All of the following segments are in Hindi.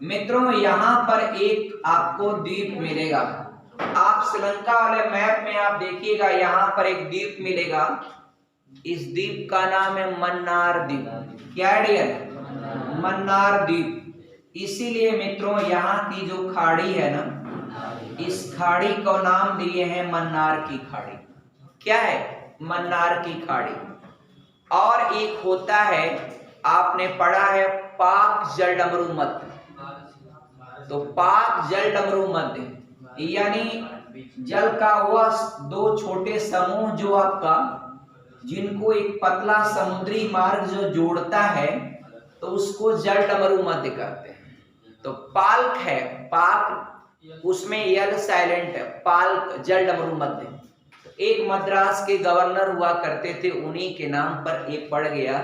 मित्रों यहाँ पर एक आपको द्वीप मिलेगा। आप श्रीलंका वाले मैप में आप देखिएगा, यहाँ पर एक द्वीप मिलेगा। इस द्वीप का नाम है मन्नार द्वीप। क्या है डियर? मन्नार द्वीप। इसीलिए मित्रों यहाँ की जो खाड़ी है ना, इस खाड़ी को नाम दिए हैं मन्नार की खाड़ी। क्या है? मन्नार की खाड़ी। और एक होता है, आपने पढ़ा है पाक जलडमरू मध्य। तो पाक जलडमरू मध्य यानी जल का वह दो छोटे समूह जो आपका, जिनको एक पतला समुद्री मार्ग जो जोड़ता है, तो उसको जलडमरू मध्य कहते हैं। तो पाल्क है, पाक उसमें यल साइलेंट है, पाल्क जलडमरू मध्य। एक मद्रास के गवर्नर हुआ करते थे, उन्हीं के नाम पर एक पड़ गया।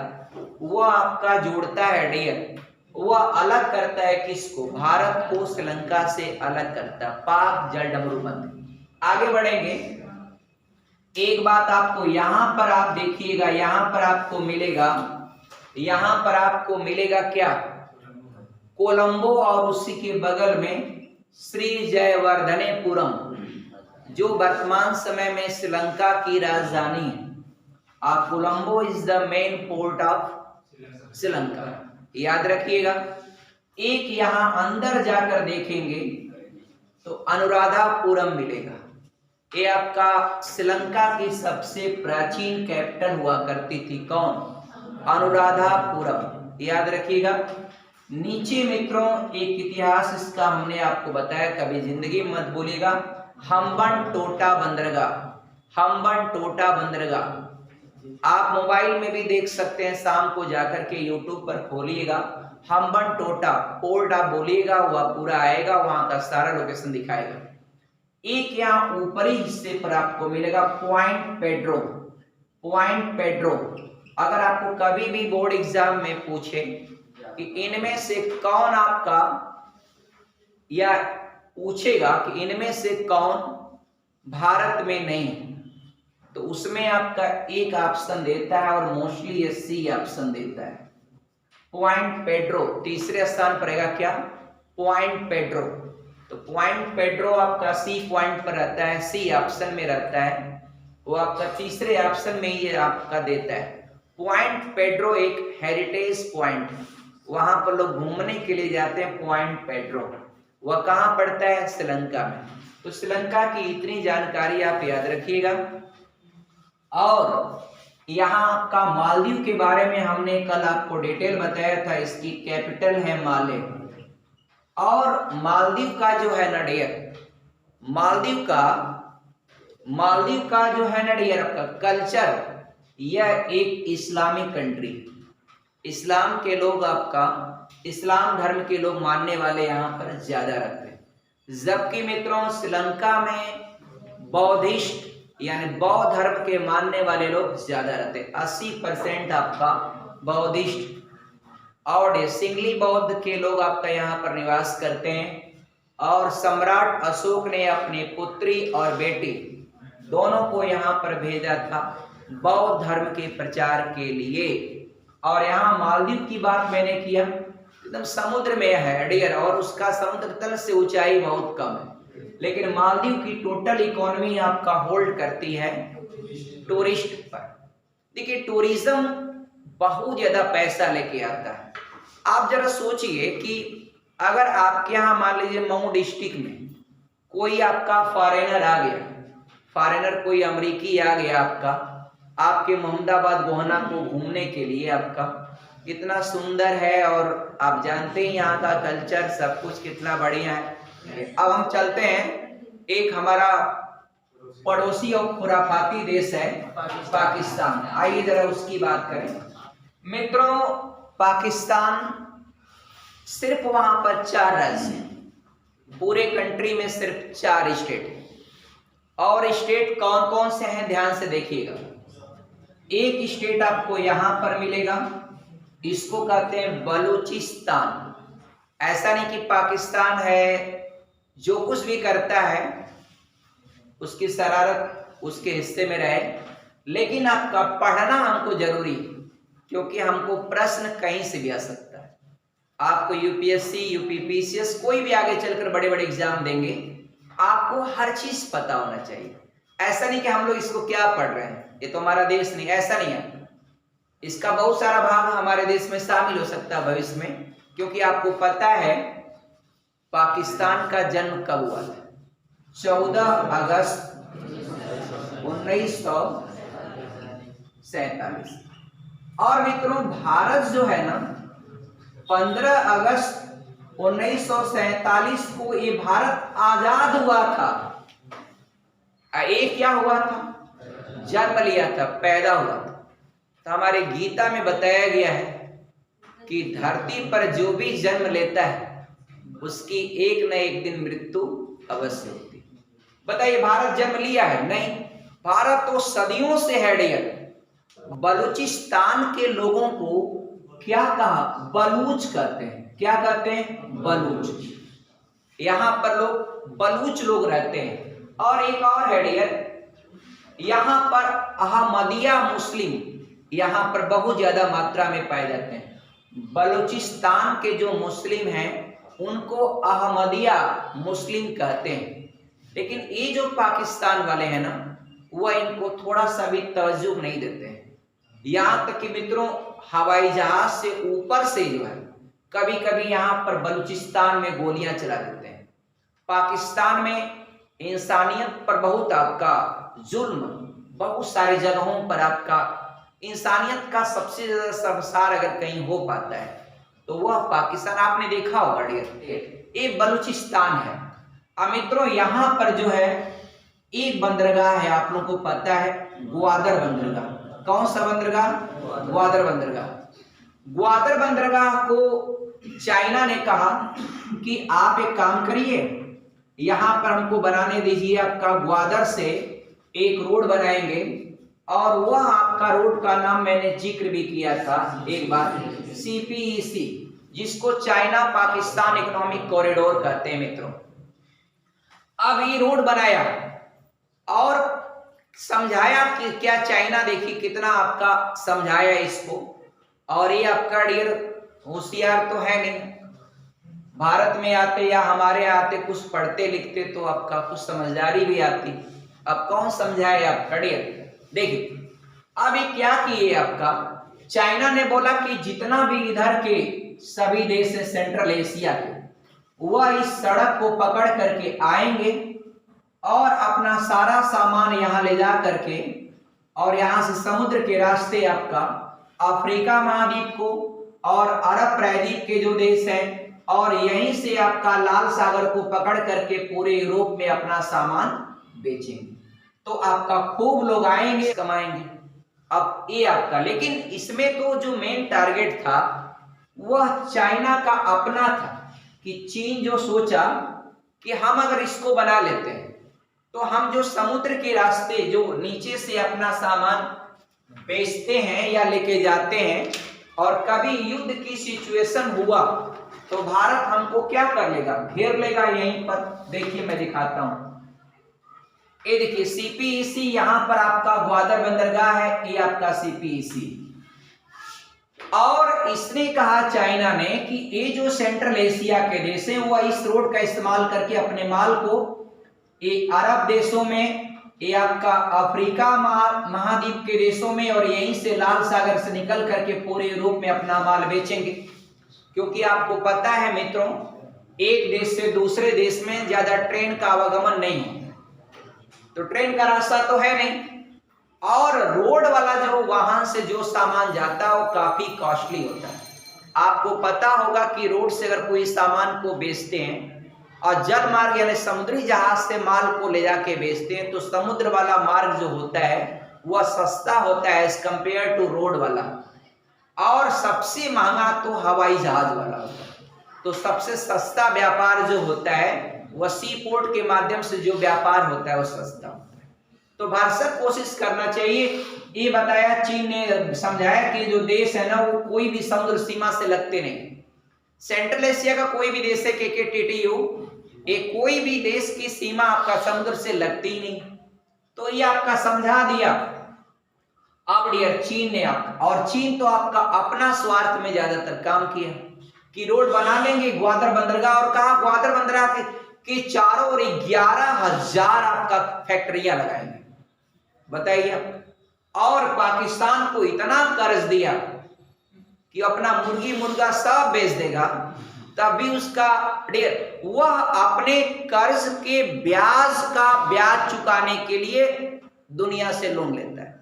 वो आपका जोड़ता है डियर, वह अलग करता है किसको? भारत को श्रीलंका से अलग करता है, पाक जलडमरू मध्य। आगे बढ़ेंगे। एक बात आपको यहां पर आप देखिएगा, यहां पर आपको मिलेगा, यहां पर आपको मिलेगा क्या? कोलंबो, और उसी के बगल में श्री जयवर्धनेपुरम, जो वर्तमान समय में श्रीलंका की राजधानी है। Colombo is the main port of Sri Lanka, याद रखिएगा। एक यहां अंदर जाकर देखेंगे तो अनुराधापुरम मिलेगा। ये आपका श्रीलंका की सबसे प्राचीन कैपिटल हुआ करती थी, कौन? अनुराधापुरम, याद रखिएगा। नीचे मित्रों एक इतिहास इसका हमने आपको बताया, कभी जिंदगी मत भूलिएगा। हम्बनटोटा बंदरगाह, हम्बनटोटा बंदरगाह आप मोबाइल में भी देख सकते हैं, शाम को जाकर के यूट्यूब पर खोलिएगा, हम्बनटोटा पोर्ट आप बोलिएगा, वह पूरा आएगा, वहां का सारा लोकेशन दिखाएगा। एक यहाँ ऊपरी हिस्से पर आपको मिलेगा पॉइंट पेड्रो, पॉइंट पेड्रो। अगर आपको कभी भी बोर्ड एग्जाम में पूछे कि इनमें से कौन आपका, या पूछेगा कि इनमें से कौन भारत में नहीं, तो उसमें आपका एक ऑप्शन देता है, और मोस्टली ये सी ऑप्शन देता है, पॉइंट पेड्रो। तीसरे स्थान पर रहेगा क्या? Point Pedro. तो पॉइंट पेड्रो आपका सी पॉइंट पर रहता है, सी ऑप्शन में रहता है, वो आपका तीसरे ऑप्शन में ये आपका देता है। पॉइंट पेड्रो एक हेरिटेज पॉइंट, वहां पर लोग घूमने के लिए जाते हैं। पॉइंट पेड्रो वह कहां पड़ता है? श्रीलंका में। तो श्रीलंका की इतनी जानकारी आप याद रखिएगा। और यहाँ आपका मालदीव के बारे में हमने कल आपको डिटेल बताया था, इसकी कैपिटल है माले। और मालदीव का जो है ना डियर, मालदीव का जो है ना डियर आपका कल्चर, यह एक इस्लामिक कंट्री, इस्लाम के लोग आपका, इस्लाम धर्म के लोग मानने वाले यहाँ पर ज्यादा रहते हैं। जबकि मित्रों श्रीलंका में बौद्धिस्ट यानी बौद्ध धर्म के मानने वाले लोग ज्यादा रहते हैं, 80% आपका बौद्धिस्ट और सिंगली बौद्ध के लोग आपका यहाँ पर निवास करते हैं। और सम्राट अशोक ने अपनी पुत्री और बेटी दोनों को यहाँ पर भेजा था बौद्ध धर्म के प्रचार के लिए। और यहाँ मालदीव की बात मैंने किया, एकदम समुद्र में है डियर, और उसका समुद्र तल से ऊंचाई बहुत कम है, लेकिन मालदीव की टोटल इकोनॉमी आपका होल्ड करती है टूरिस्ट पर। देखिए टूरिज्म बहुत ज्यादा पैसा लेके आता है। आप जरा सोचिए कि अगर आपके यहाँ मान लीजिए मऊ डिस्ट्रिक्ट में कोई आपका फॉरेनर आ गया, फॉरेनर कोई अमेरिकी आ गया आपके मोहम्मदाबाद गोहना को घूमने के लिए, आपका कितना सुंदर है, और आप जानते हैं यहाँ का कल्चर सब कुछ कितना बढ़िया है। अब हम चलते हैं, एक हमारा पड़ोसी और खुराफाती देश है पाकिस्तान, आइए जरा उसकी बात करें। मित्रों पाकिस्तान सिर्फ वहां पर 4 राज्य हैं, पूरे कंट्री में सिर्फ 4 स्टेट हैं। और स्टेट कौन कौन से हैं ध्यान से देखिएगा। एक स्टेट आपको यहां पर मिलेगा, इसको कहते हैं बलूचिस्तान। ऐसा नहीं कि पाकिस्तान है जो कुछ भी करता है उसकी शरारत उसके हिस्से में रहे, लेकिन आपका पढ़ना हमको जरूरी, क्योंकि हमको प्रश्न कहीं से भी आ सकता है। आपको यूपीएससी, यूपीपीसीएस कोई भी आगे चलकर बड़े बड़े एग्जाम देंगे, आपको हर चीज पता होना चाहिए। ऐसा नहीं कि हम लोग इसको क्या पढ़ रहे हैं, ये तो हमारा देश नहीं, ऐसा नहीं है। इसका बहुत सारा भाग हमारे देश में शामिल हो सकता है भविष्य में, क्योंकि आपको पता है पाकिस्तान का जन्म कब हुआ था? 14 अगस्त 1947। और मित्रों भारत जो है ना 15 अगस्त 1947 को ये भारत आजाद हुआ था। ये क्या हुआ था? जन्म लिया था, पैदा हुआ था। तो हमारे गीता में बताया गया है कि धरती पर जो भी जन्म लेता है उसकी एक न एक दिन मृत्यु अवश्य होती है। बताइए भारत जन्म लिया है? नहीं, भारत तो सदियों से है डियर। बलूचिस्तान के लोगों को क्या कहा? बलूच कहते हैं। क्या कहते हैं? बलूच। यहाँ पर लोग बलूच लोग रहते हैं। और एक और है डियर, यहाँ पर अहमदिया मुस्लिम यहाँ पर बहुत ज्यादा मात्रा में पाए जाते हैं। बलूचिस्तान के जो मुस्लिम हैं उनको अहमदिया मुस्लिम कहते हैं। लेकिन ये जो पाकिस्तान वाले हैं ना, वह इनको थोड़ा सा भी तवज्जो नहीं देते हैं। यहाँ तक कि मित्रों हवाई जहाज से ऊपर से जो है कभी कभी यहाँ पर बलूचिस्तान में गोलियां चला देते हैं। पाकिस्तान में इंसानियत पर बहुत आपका जुल्म, बहुत सारी जगहों पर आपका इंसानियत का सबसे ज्यादा शर्मसार अगर कहीं हो पाता है तो वह पाकिस्तान। आपने देखा होगा ये बलूचिस्तान है। अब मित्रों यहाँ पर जो है एक बंदरगाह है, आप लोगों को पता है, ग्वादर बंदरगाह। कौन सा बंदरगाह? ग्वादर बंदरगाह। ग्वादर बंदरगाह को चाइना ने कहा कि आप एक काम करिए, यहाँ पर हमको बनाने दीजिए, आपका ग्वादर से एक रोड बनाएंगे। और वह आपका रोड का नाम मैंने जिक्र भी किया था एक बार, CPEC, जिसको चाइना पाकिस्तान इकोनॉमिक कॉरिडोर कहते हैं मित्रों। अब ये रोड बनाया और समझाया कि क्या चाइना, देखिए कितना आपका समझाया इसको। और ये आपका डियर होशियार तो है नहीं, भारत में आते या हमारे आते कुछ पढ़ते लिखते तो आपका कुछ समझदारी भी आती। अब कौन समझाए आपका डियर? देखिए अब ये क्या किए आपका, चाइना ने बोला कि जितना भी इधर के सभी देश है सेंट्रल एशिया के, वह इस सड़क को पकड़ करके आएंगे और अपना सारा सामान यहाँ ले जा करके और यहाँ से समुद्र के रास्ते आपका अफ्रीका महाद्वीप को और अरब प्रायद्वीप के जो देश हैं और यहीं से आपका लाल सागर को पकड़ करके पूरे यूरोप में अपना सामान बेचेंगे। तो आपका खूब लोग आएंगे, कमाएंगे। अब ये आपका, लेकिन इसमें तो जो मेन टारगेट था वह चाइना का अपना था कि चीन जो सोचा कि हम अगर इसको बना लेते हैं तो हम जो समुद्र के रास्ते जो नीचे से अपना सामान बेचते हैं या लेके जाते हैं और कभी युद्ध की सिचुएशन हुआ तो भारत हमको क्या कर लेगा? घेर लेगा यहीं पर। देखिए मैं दिखाता हूं, ये देखिए CPEC, यहां पर आपका ग्वादर बंदरगाह है, ये आपका CPEC। और इसने कहा चाइना ने कि ये जो सेंट्रल एशिया के देश हैं वह इस रोड का इस्तेमाल करके अपने माल को ये अरब देशों में, ये आपका अफ्रीका महाद्वीप के देशों में और यहीं से लाल सागर से निकल करके पूरे यूरोप में अपना माल बेचेंगे। क्योंकि आपको पता है मित्रों, एक देश से दूसरे देश में ज्यादा ट्रेन का आवागमन नहीं है, तो ट्रेन का रास्ता तो है नहीं, और रोड वाला जो वाहन से जो सामान जाता है वो काफी कॉस्टली होता है। आपको पता होगा कि रोड से अगर कोई सामान को बेचते हैं और जल मार्ग यानी समुद्री जहाज से माल को ले जाके बेचते हैं तो समुद्र वाला मार्ग जो होता है वह सस्ता होता है एज कंपेयर टू रोड वाला, और सबसे महंगा तो हवाई जहाज वाला होता है। तो सबसे सस्ता व्यापार जो होता है वह सी पोर्ट के माध्यम से जो व्यापार होता है वो सस्ता होता है। तो भारत कोशिश करना चाहिए। ये बताया, चीन ने समझाया कि जो देश है ना वो कोई भी समुद्र सीमा से लगते नहीं। सेंट्रल एशिया का कोई भी देश है KKTTU, ये कोई भी देश की सीमा आपका समुद्र से लगती ही नहीं। तो ये आपका समझा दिया। अब डियर चीन ने आपका, और चीन तो आपका अपना स्वार्थ में ज्यादातर काम किया। कि रोड बना लेंगे ग्वादर बंदरगाह, और कहा ग्वादर बंदरगाह के चारों ओर 11,000 आपका फैक्ट्रियां लगाएंगे। बताइए। और पाकिस्तान को इतना कर्ज दिया कि अपना मुर्गी मुर्गा सब बेच देगा, तब भी उसका वह अपने कर्ज के ब्याज चुकाने के लिए दुनिया से लोन लेता है,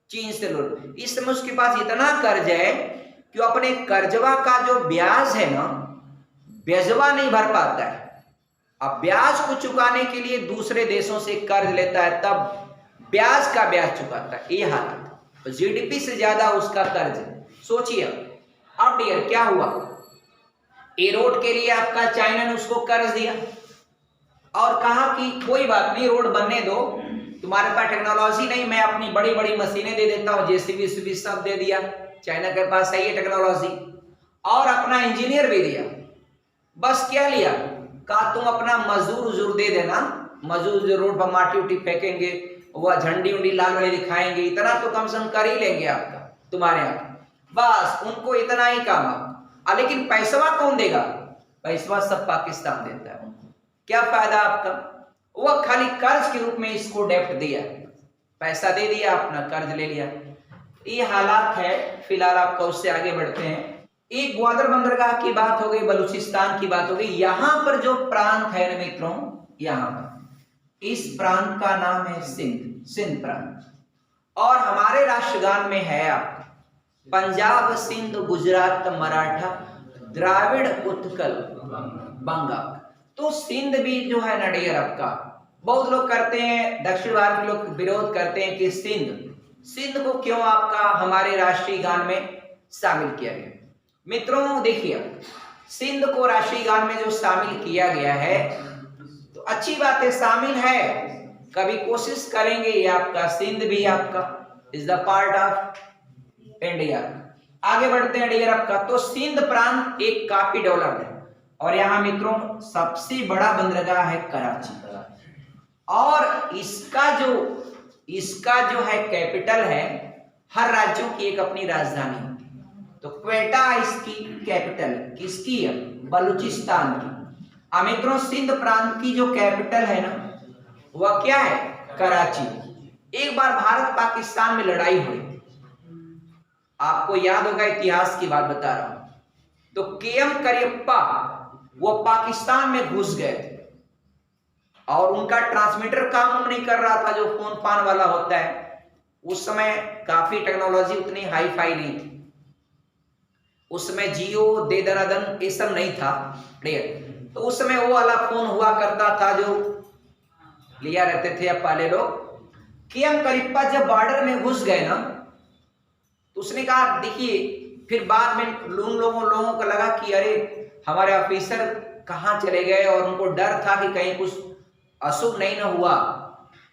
चीन से लोन। इस समय उसके पास इतना कर्ज है कि अपने कर्जवा का जो ब्याज है ना, ब्याजवा नहीं भर पाता है। अब ब्याज को चुकाने के लिए दूसरे देशों से कर्ज लेता है, तब ब्याज का ब्याज चुकाता है। ये हालत, तो जीडीपी से ज्यादा उसका कर्ज है। सोचिए अब डियर क्या हुआ, ए रोड के लिए आपका चाइना ने उसको कर्ज दिया और कहा कि कोई बात नहीं, रोड बनने दो, तुम्हारे पास टेक्नोलॉजी नहीं, मैं अपनी बड़ी बड़ी मशीनें दे देता हूं, जेसीबी सब दे दिया। चाइना के पास सही है टेक्नोलॉजी, और अपना इंजीनियर भी दिया। बस क्या लिया, कहा तुम अपना मजदूर दे देना, मजदूर जो रोड पर माटी उटी फेंकेंगे, वह झंडी उंडी लाल वाली दिखाएंगे, इतना तो कम से कम कर ही लेंगे आपका, तुम्हारे यहाँ। बस उनको इतना ही काम। लेकिन पैसवा कौन देगा, पैसवा सब पाकिस्तान देता है उनको। क्या फायदा आपका, वह खाली कर्ज के रूप में इसको डेप्ट दिया, पैसा दे दिया, अपना कर्ज ले लिया। ये हालात है फिलहाल आपका। उससे आगे बढ़ते हैं। एक ग्वादर बंदरगाह की बात हो गई, बलूचिस्तान की बात हो गई। यहां पर जो प्रांत है ना मित्रों, यहां पर इस प्रांत का नाम है सिंध प्रांत, और हमारे राष्ट्रगान में है आपका पंजाब सिंध गुजरात मराठा द्राविड़ उत्कल बंगा। तो सिंध भी जो है ना डियर आपका, बहुत लोग करते हैं, दक्षिण भारत के लोग विरोध करते हैं कि सिंध को क्यों आपका हमारे राष्ट्रीय गान में शामिल किया गया। मित्रों देखिए, सिंध को राष्ट्रीय गान में जो शामिल किया गया है तो अच्छी बात है, शामिल है, कभी कोशिश करेंगे ये आपका सिंध भी आपका is the part of India. आगे बढ़ते हैं डियर आपका। तो सिंध प्रांत एक काफी डेवलप्ड है, और यहाँ मित्रों सबसे बड़ा बंदरगाह है कराची, और इसका जो है कैपिटल है, हर राज्यों की एक अपनी राजधानी होती है। तो क्वेटा इसकी कैपिटल, किसकी है, बलूचिस्तान की। मित्रों सिंध प्रांत की जो कैपिटल है ना, वह क्या है, कराची। एक बार भारत पाकिस्तान में लड़ाई हुई, आपको याद होगा, इतिहास की बात बता रहा हूं। तो केएम करियप्पा वो पाकिस्तान में घुस गए थे, और उनका ट्रांसमीटर काम नहीं कर रहा था, जो फोन फान वाला होता है। उस समय काफी टेक्नोलॉजी उतनी हाई फाई नहीं थी, उस समय जियो दे दनादन ये सब नहीं था। तो उस समय वो वाला फोन हुआ करता था जो लिया रहते थे अब पहले लोग। केएम करियप्पा जब बॉर्डर में घुस गए ना, तो उसने कहा देखिए, फिर बाद में लोगों को लगा कि अरे हमारे ऑफिसर कहाँ चले गए, और उनको डर था कि कहीं कुछ अशुभ नहीं ना हुआ।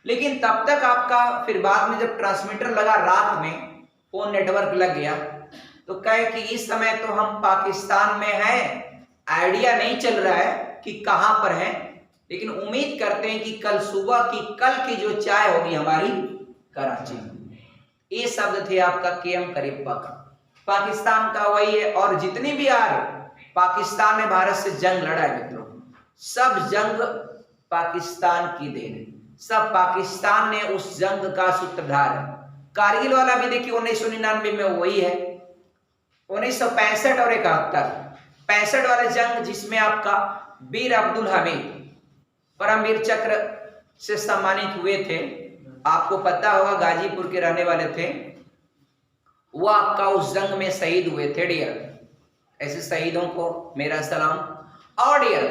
लेकिन तब तक आपका फिर बाद में जब ट्रांसमीटर लगा, रात में फोन नेटवर्क लग गया, तो कहे कि इस समय तो हम पाकिस्तान में हैं, आइडिया नहीं चल रहा है कि कहां पर है, लेकिन उम्मीद करते हैं कि कल सुबह की, कल की जो चाय होगी हमारी कराची में। ये शब्द थे आपका केएम करियप्पा का। पाकिस्तान का वही है, और जितनी भी आ रही पाकिस्तान ने भारत से जंग लड़ा है मित्रों, सब जंग पाकिस्तान की देन है, सब पाकिस्तान ने उस जंग का सूत्रधार है। कारगिल वाला भी देखिए 1999 में वही है, 1965 और 65 वाले जंग, जिसमें आपका वीर अब्दुल हमीद परमवीर चक्र से सम्मानित हुए थे। आपको पता होगा गाजीपुर के रहने वाले थे, वो आपका उस जंग में शहीद हुए थे डियर। ऐसे शहीदों को मेरा सलाम। और डियर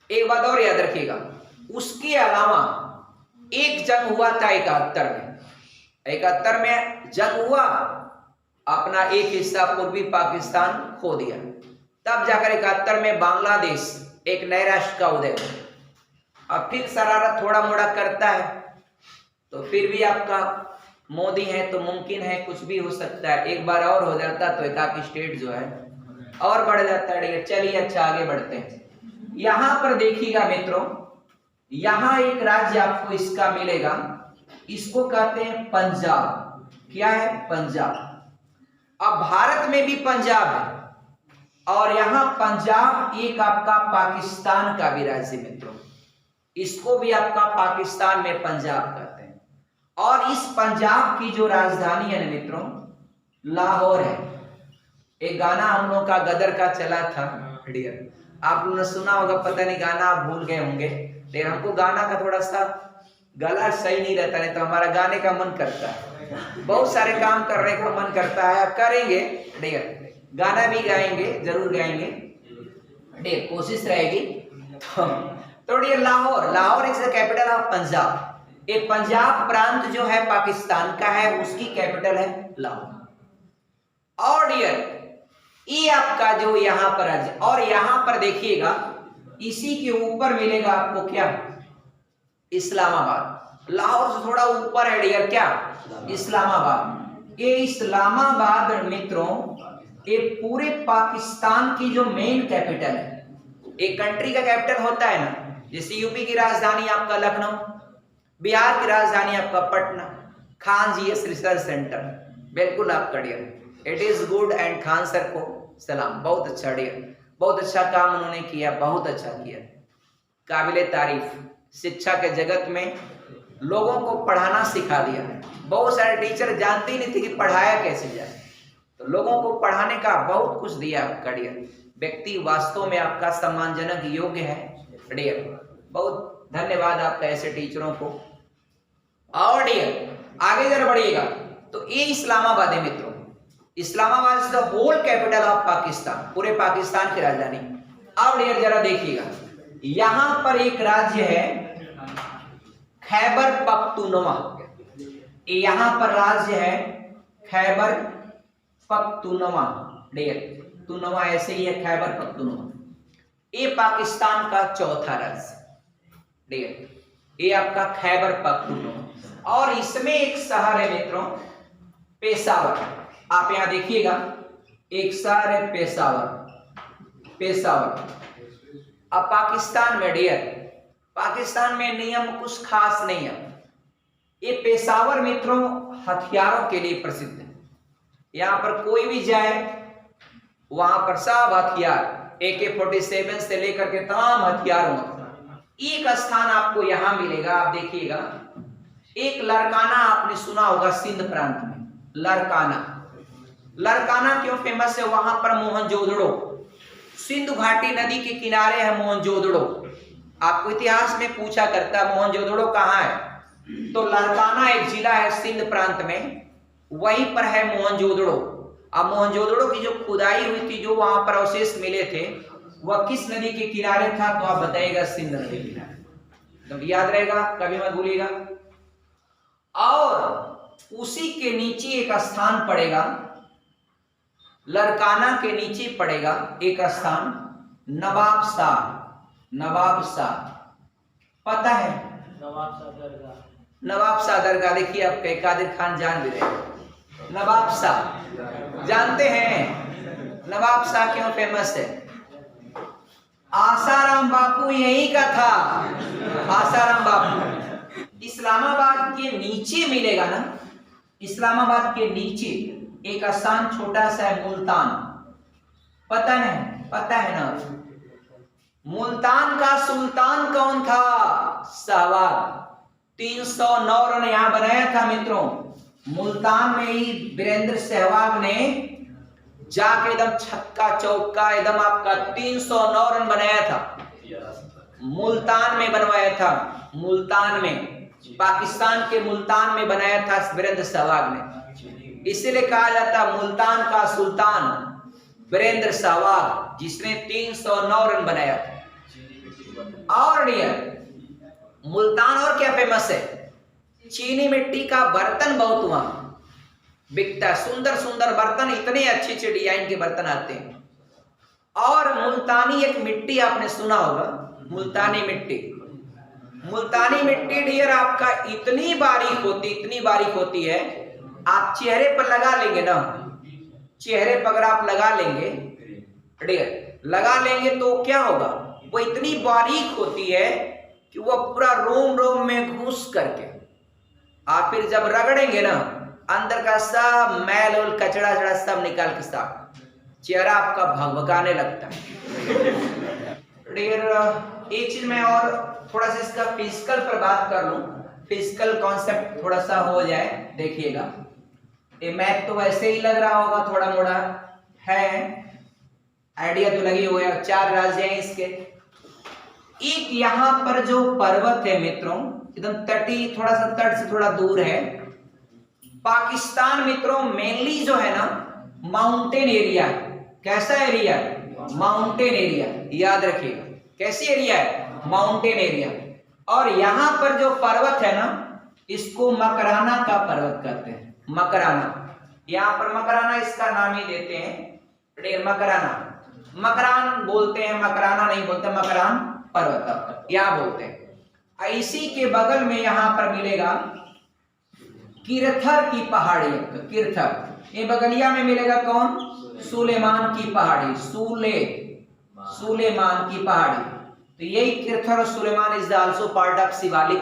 एक बात और याद रखिएगा, उसके अलावा एक जंग हुआ था 71 में जंग हुआ, अपना एक हिस्सा पूर्वी पाकिस्तान खो दिया। तब जाकर 71 में बांग्लादेश एक नए राष्ट्र का उदय हुआ। अब फिर शरारत थोड़ा मोड़ा करता है, तो फिर भी आपका मोदी है तो मुमकिन है कुछ भी हो सकता है। एक बार और हो जाता तो एक स्टेट जो है और बढ़ जाता है। चलिए अच्छा आगे बढ़ते हैं। यहां पर देखिएगा मित्रों, यहां एक राज्य आपको इसका मिलेगा, इसको कहते हैं पंजाब। क्या है? पंजाब। अब भारत में भी पंजाब है, और यहाँ पंजाब एक आपका पाकिस्तान का भी राज्य मित्रों, इसको भी आपका पाकिस्तान में पंजाब कहते हैं। और इस पंजाब की जो राजधानी है ना मित्रों, लाहौर है। एक गाना हम लोग का गदर का चला था डियर, आप लोगों ने सुना होगा, पता नहीं गाना आप भूल गए होंगे, लेकिन हमको गाना का थोड़ा सा गला सही नहीं रहता, नहीं तो हमारा गाने का मन करता है, बहुत सारे काम करने का मन करता है, आप करेंगे डियर, गाना भी गाएंगे, जरूर गाएंगे डियर, कोशिश रहेगी। तो dear Lahore is the capital of Punjab. ये पंजाब प्रांत जो है पाकिस्तान का है, उसकी कैपिटल है लाहौर। और डियर ये आपका जो यहाँ पर है, और यहाँ पर देखिएगा इसी के ऊपर मिलेगा आपको क्या, इस्लामाबाद। लाहौर से थोड़ा ऊपर है डियर क्या, इस्लामाबाद। ये इस्लामाबाद मित्रों ये पूरे पाकिस्तान की जो मेन कैपिटल है। एक कंट्री का कैपिटल होता है ना, जैसे यूपी की राजधानी आपका लखनऊ, बिहार की राजधानी आपका Patna, Khan GS research centre, बिल्कुल आपका dear, it is good and Khan sir को सलाम, बहुत अच्छा डियर, बहुत अच्छा काम उन्होंने किया, बहुत अच्छा किया, काबिले तारीफ। शिक्षा के जगत में लोगों को पढ़ाना सिखा दिया। बहुत सारे टीचर जानते ही नहीं थे कि पढ़ाया कैसे जाए, तो लोगों को पढ़ाने का बहुत कुछ दिया आपका डियर। व्यक्ति वास्तव में आपका सम्मानजनक योग्य है डियर, बहुत धन्यवाद आपका ऐसे टीचरों को। और डियर आगे जरा बढ़िएगा, तो ये इस्लामाबाद है मित्रों, Islamabad is the whole capital of Pakistan, पूरे पाकिस्तान की राजधानी। अब डियर जरा देखिएगा, यहां पर एक राज्य है खैबर पख्तूनवा, यहां पर राज्य है खैबर पख्तूनवा डियर, तुनवा ऐसे ही है खैबर पख्तूनवा। ये पाकिस्तान का चौथा राज्य डियर, ये आपका खैबर पख्तूनवा। और इसमें एक शहर है मित्रों पेशावर, आप यहां देखिएगा एक शहर है पेशावर। अब पाकिस्तान में डियर, पाकिस्तान में नियम कुछ खास नहीं है। ये पेशावर मित्रों हथियारों के लिए प्रसिद्ध है। यहां पर कोई भी जाए वहां पर सब हथियार, AK-47 से लेकर के तमाम हथियारों का एक स्थान आपको यहां मिलेगा। आप देखिएगा एक लरकाना, आपने सुना होगा सिंध प्रांत में लरकाना क्यों फेमस है, वहां पर मोहनजोदड़ो, सिंधु घाटी नदी के किनारे है मोहनजोदड़ो। आपको इतिहास में पूछा करता मोहनजोदड़ो कहाँ है, तो लरकाना एक जिला है सिंध प्रांत में, वहीं पर है मोहनजोदड़ो। अब मोहनजोदड़ो की जो खुदाई हुई थी, जो वहां पर अवशेष मिले थे, वह किस नदी के किनारे था, तो आप बताइएगा सिंध नदी के किनारे, तो याद रहेगा, कभी मत भूलिएगा। और उसी के नीचे एक स्थान पड़ेगा, लरकाना के नीचे पड़ेगा एक स्थान नवाब शाह, पता है नवाब शाह दरगाह। देखिए आप कादिर खान जान भी रहे, नवाब शाह जानते हैं, नवाब शाह क्यों फेमस है, आसाराम बापू यही का था, आसाराम बापू। इस्लामाबाद के नीचे मिलेगा ना, इस्लामाबाद के नीचे एक स्थान छोटा सा है मुल्तान, पता है ना, मुल्तान का सुल्तान कौन था, सहवाग। 309 रन यहां बनाया था मित्रों, मुल्तान में ही वीरेंद्र सहवाग ने जाके एकदम छक्का चौका एकदम आपका 309 रन बनाया था, मुल्तान में बनवाया था, मुल्तान में, पाकिस्तान के मुल्तान में बनाया था वीरेंद्र सहवाग ने। इसीलिए कहा जाता मुल्तान का सुल्तान वीरेंद्र सहवाग, जिसने 309 रन बनाया था। और मुल्तान और क्या फेमस है, चीनी मिट्टी का बर्तन बहुत वहां बिकता है, सुंदर सुंदर बर्तन, इतने अच्छे अच्छे डिजाइन के बर्तन आते हैं। और मुल्तानी एक मिट्टी आपने सुना होगा, मुल्तानी मिट्टी डियर आपका इतनी बारीक होती है, आप चेहरे पर लगा लेंगे ना, चेहरे पर अगर आप लगा लेंगे तो क्या होगा, वो इतनी बारीक होती है कि वो पूरा रोम में घुस करके आप फिर जब रगड़ेंगे ना, अंदर का सब मैल और कचड़ा सब निकाल के साफ, चेहरा आपका भगभगाने लगता है। एक चीज मैं और थोड़ा सा इसका फिजिकल पर बात कर लूं, फिजिकल कॉन्सेप्ट थोड़ा सा हो जाए। देखिएगा, ये मैप तो वैसे ही लग रहा होगा, थोड़ा मोड़ा है, आइडिया तो लगी हुआ है। 4 राज्य हैं इसके। एक यहाँ पर जो पर्वत है मित्रों, एकदम तटी, थोड़ा सा तट से थोड़ा दूर है। पाकिस्तान मित्रों मेनली जो है ना माउंटेन एरिया है। कैसा एरिया है? Mountain area. याद रखिएगा, कैसी एरिया है? Mountain area. और यहाँ पर जो पर्वत है ना, इसको मकराना का पर्वत कहते हैं। मकराना, यहाँ पर मकराना इसका नाम ही देते हैं, मकराना। मकरान बोलते हैं, मकराना नहीं बोलते, मकरान पर्वत यहाँ बोलते हैं। इसी के बगल में यहाँ पर मिलेगा किरथर की पहाड़ी। किरथर, ये बगलिया में मिलेगा कौन? सुलेमान की पहाड़ी। सुलेमान की पहाड़ी। तो यही किरथर और Sulaiman is also part of Shivalik,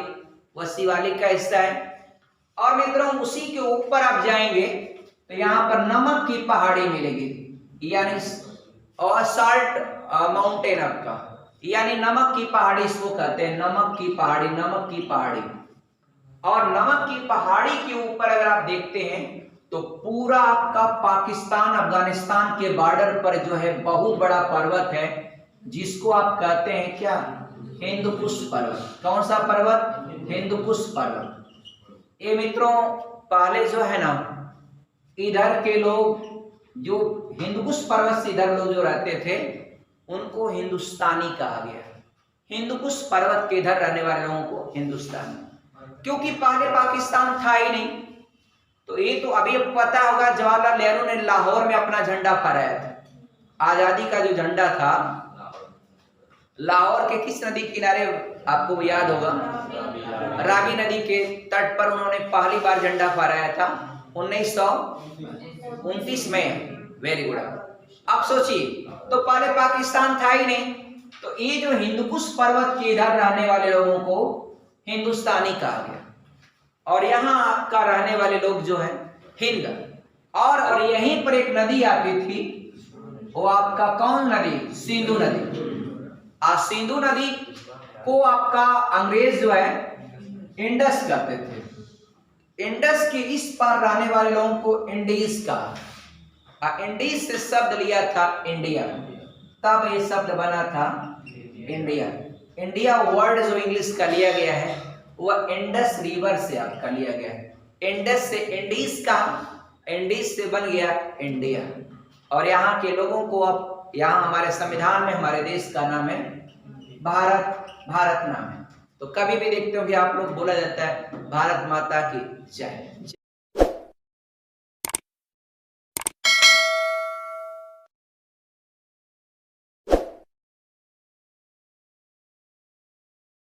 वह शिवालिक का हिस्सा है। और मित्रों उसी के ऊपर आप जाएंगे तो यहाँ पर नमक की पहाड़ी मिलेगी, यानी और साल्ट माउंटेन आपका, यानी नमक की पहाड़ी इसको कहते हैं। नमक की पहाड़ी, नमक की पहाड़ी। और नमक की पहाड़ी के ऊपर अगर आप देखते हैं तो पूरा आपका पाकिस्तान अफगानिस्तान के बॉर्डर पर जो है बहुत बड़ा पर्वत है, जिसको आप कहते हैं क्या? हिंदुकुश पर्वत। कौन सा पर्वत? हिंदुकुश पर्वत। ये मित्रों पहले जो है ना, इधर के लोग जो हिंदुकुश पर्वत से इधर लोग जो रहते थे उनको हिंदुस्तानी कहा गया। हिंदुकुश पर्वत के इधर रहने वाले लोगों को हिंदुस्तानी, क्योंकि पहले पाकिस्तान था ही नहीं। तो ये तो अभी पता होगा, जवाहरलाल नेहरू ने लाहौर में अपना झंडा फहराया था। आजादी का जो झंडा था, लाहौर के किस नदी किनारे आपको याद होगा? रावी नदी के तट पर उन्होंने पहली बार झंडा फहराया था 1929 में। Very good. अब सोचिए, तो पहले पाकिस्तान था ही नहीं, तो ये जो हिंदुकुश पर्वत के इधर रहने वाले लोगों को हिंदुस्तानी कहा गया। और यहाँ आपका रहने वाले लोग जो है हिंद। और यहीं पर एक नदी आती थी, वो आपका कौन नदी? सिंधु नदी। सिंधु नदी को आपका अंग्रेज जो है इंडस कहते थे। इंडस के इस पार रहने वाले लोगों को इंडीज कहा। इंडीज से शब्द लिया था इंडिया, तब ये शब्द बना था इंडिया। इंडिया वर्ड जो इंग्लिश का लिया गया है वह इंडस रिवर से आपका लिया गया है। इंडस से इंडीज का, इंडीज से बन गया इंडिया। और यहाँ के लोगों को अब यहाँ हमारे संविधान में हमारे देश का नाम है भारत। भारत नाम है। तो कभी भी देखते हो कि आप लोग बोला जाता है भारत माता की जय।